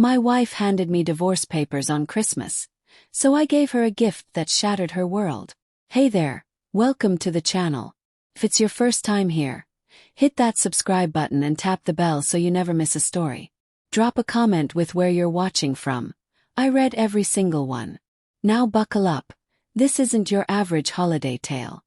My wife handed me divorce papers on Christmas, so I gave her a gift that shattered her world. Hey there, welcome to the channel. If it's your first time here, hit that subscribe button and tap the bell so you never miss a story. Drop a comment with where you're watching from. I read every single one. Now buckle up. This isn't your average holiday tale.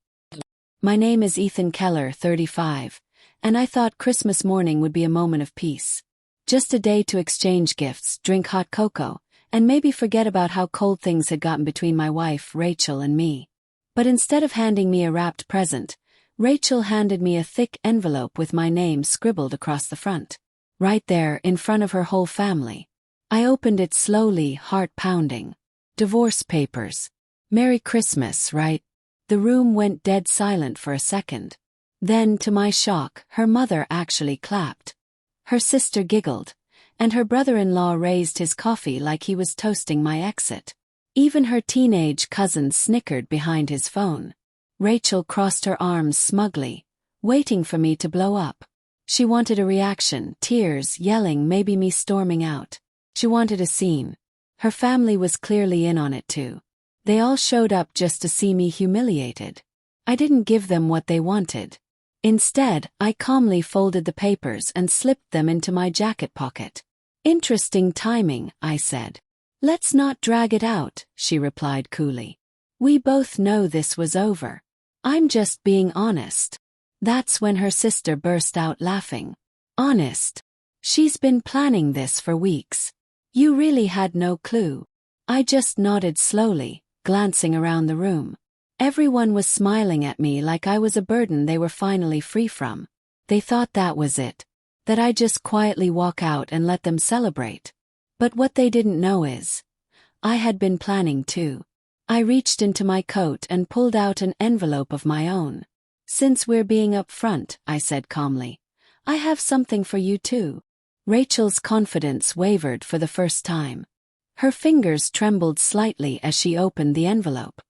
My name is Ethan Keller, 35, and I thought Christmas morning would be a moment of peace. Just a day to exchange gifts, drink hot cocoa, and maybe forget about how cold things had gotten between my wife, Rachel, and me. But instead of handing me a wrapped present, Rachel handed me a thick envelope with my name scribbled across the front. Right there, in front of her whole family. I opened it slowly, heart pounding. Divorce papers. Merry Christmas, right? The room went dead silent for a second. Then, to my shock, her mother actually clapped. Her sister giggled, and her brother-in-law raised his coffee like he was toasting my exit. Even her teenage cousin snickered behind his phone. Rachel crossed her arms smugly, waiting for me to blow up. She wanted a reaction, tears, yelling, maybe me storming out. She wanted a scene. Her family was clearly in on it too. They all showed up just to see me humiliated. I didn't give them what they wanted. Instead, I calmly folded the papers and slipped them into my jacket pocket. Interesting timing, I said. Let's not drag it out, she replied coolly. We both know this was over. I'm just being honest. That's when her sister burst out laughing. Honest? She's been planning this for weeks. You really had no clue. I just nodded slowly, glancing around the room. Everyone was smiling at me like I was a burden they were finally free from. They thought that was it. That I'd just quietly walk out and let them celebrate. But what they didn't know is, I had been planning too. I reached into my coat and pulled out an envelope of my own. Since we're being upfront, I said calmly, I have something for you too. Rachel's confidence wavered for the first time. Her fingers trembled slightly as she opened the envelope.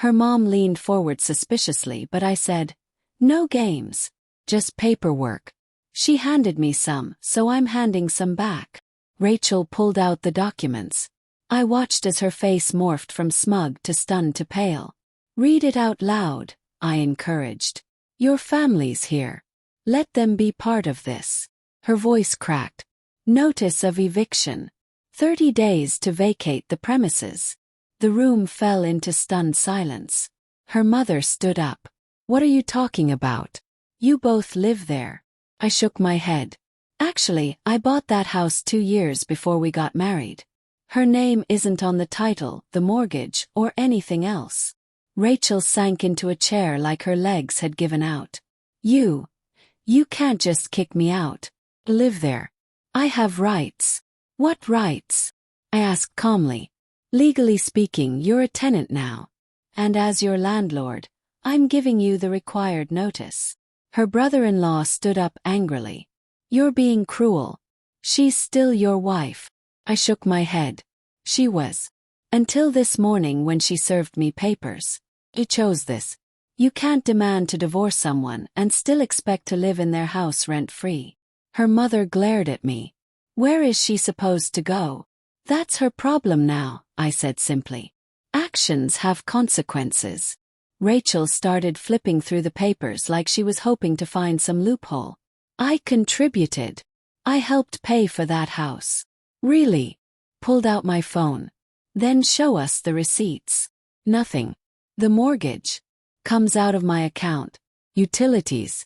Her mom leaned forward suspiciously, but I said, no games. Just paperwork. She handed me some, so I'm handing some back. Rachel pulled out the documents. I watched as her face morphed from smug to stunned to pale. Read it out loud, I encouraged. Your family's here. Let them be part of this. Her voice cracked. Notice of eviction. 30 days to vacate the premises. The room fell into stunned silence. Her mother stood up. What are you talking about? You both live there. I shook my head. Actually, I bought that house 2 years before we got married. Her name isn't on the title, the mortgage, or anything else. Rachel sank into a chair like her legs had given out. You can't just kick me out. Live there. I have rights. What rights? I asked calmly. Legally speaking, you're a tenant now. And as your landlord, I'm giving you the required notice. Her brother-in-law stood up angrily. You're being cruel. She's still your wife. I shook my head. She was. Until this morning when she served me papers. You chose this. You can't demand to divorce someone and still expect to live in their house rent-free. Her mother glared at me. Where is she supposed to go? That's her problem now, I said simply. Actions have consequences. Rachel started flipping through the papers like she was hoping to find some loophole. I contributed. I helped pay for that house. Really? Pulled out my phone. Then show us the receipts. Nothing. The mortgage. Comes out of my account. Utilities.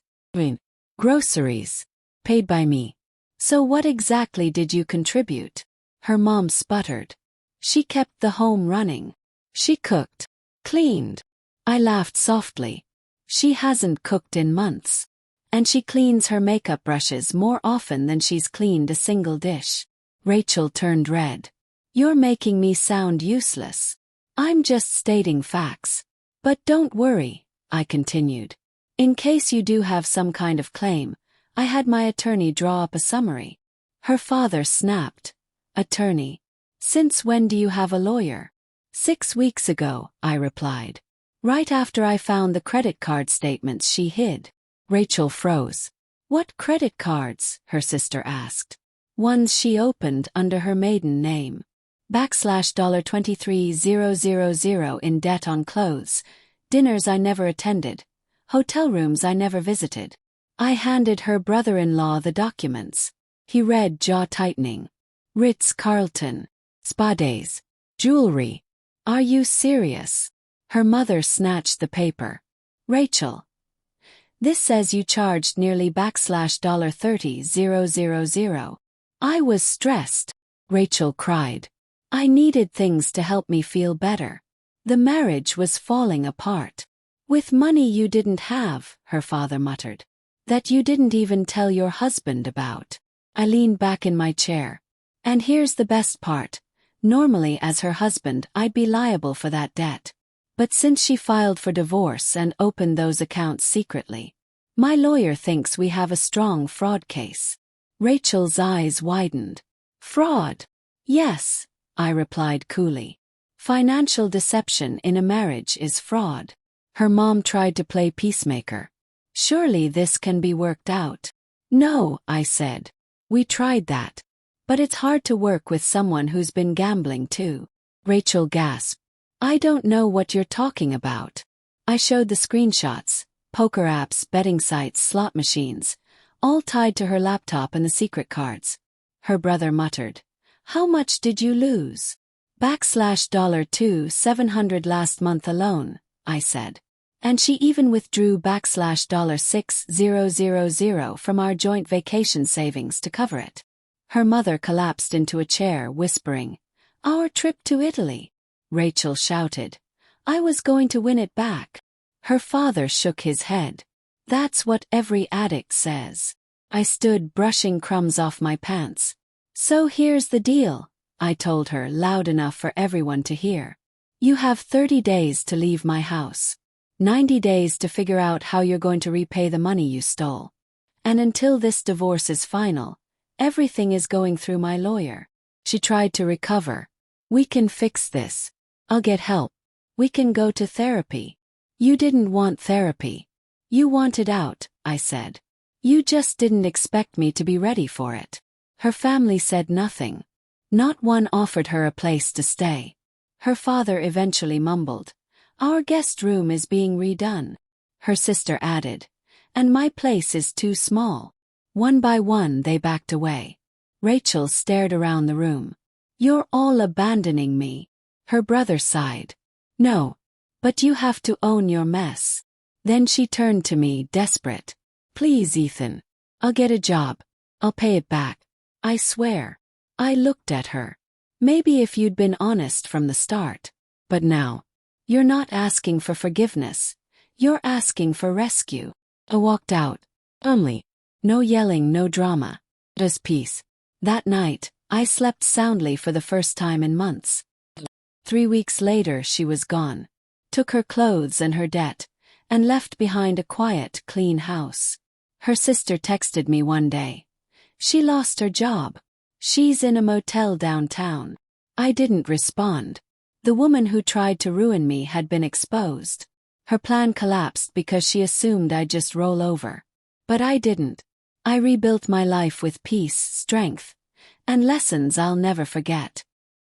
Groceries. Paid by me. So what exactly did you contribute? Her mom sputtered. She kept the home running. She cooked. Cleaned. I laughed softly. She hasn't cooked in months. And she cleans her makeup brushes more often than she's cleaned a single dish. Rachel turned red. You're making me sound useless. I'm just stating facts. But don't worry, I continued. In case you do have some kind of claim, I had my attorney draw up a summary. Her father snapped. Attorney. Since when do you have a lawyer? 6 weeks ago, I replied. Right after I found the credit card statements she hid. Rachel froze. What credit cards? Her sister asked. Ones she opened under her maiden name. $23,000 in debt on clothes, dinners I never attended, hotel rooms I never visited. I handed her brother-in-law the documents. He read, jaw tightening. Ritz-Carlton, spa days, jewelry. Are you serious? Her mother snatched the paper. Rachel. This says you charged nearly $30,000. I was stressed. Rachel cried. I needed things to help me feel better. The marriage was falling apart. With money you didn't have, her father muttered. That you didn't even tell your husband about. I leaned back in my chair. And here's the best part. Normally as her husband I'd be liable for that debt. But since she filed for divorce and opened those accounts secretly, my lawyer thinks we have a strong fraud case. Rachel's eyes widened. Fraud? Yes, I replied coolly. Financial deception in a marriage is fraud. Her mom tried to play peacemaker. Surely this can be worked out. No, I said. We tried that. But it's hard to work with someone who's been gambling too. Rachel gasped. I don't know what you're talking about. I showed the screenshots, poker apps, betting sites, slot machines, all tied to her laptop and the secret cards. Her brother muttered. How much did you lose? $2,700 last month alone, I said. And she even withdrew $6,000 from our joint vacation savings to cover it. Her mother collapsed into a chair, whispering, Our trip to Italy. Rachel shouted. I was going to win it back. Her father shook his head. That's what every addict says. I stood brushing crumbs off my pants. So here's the deal, I told her loud enough for everyone to hear. You have 30 days to leave my house. 90 days to figure out how you're going to repay the money you stole. And until this divorce is final, everything is going through my lawyer. She tried to recover. We can fix this. I'll get help. We can go to therapy. You didn't want therapy. You wanted out, I said. You just didn't expect me to be ready for it. Her family said nothing. Not one offered her a place to stay. Her father eventually mumbled, Our guest room is being redone. Her sister added, And my place is too small. One by one they backed away. Rachel stared around the room. You're all abandoning me. Her brother sighed. No. But you have to own your mess. Then she turned to me, desperate. Please, Ethan. I'll get a job. I'll pay it back. I swear. I looked at her. Maybe if you'd been honest from the start. But now. You're not asking for forgiveness. You're asking for rescue. I walked out. Only. No yelling, no drama. Just peace. That night, I slept soundly for the first time in months. 3 weeks later she was gone. Took her clothes and her debt, and left behind a quiet, clean house. Her sister texted me one day. She lost her job. She's in a motel downtown. I didn't respond. The woman who tried to ruin me had been exposed. Her plan collapsed because she assumed I'd just roll over. But I didn't. I rebuilt my life with peace, strength, and lessons I'll never forget.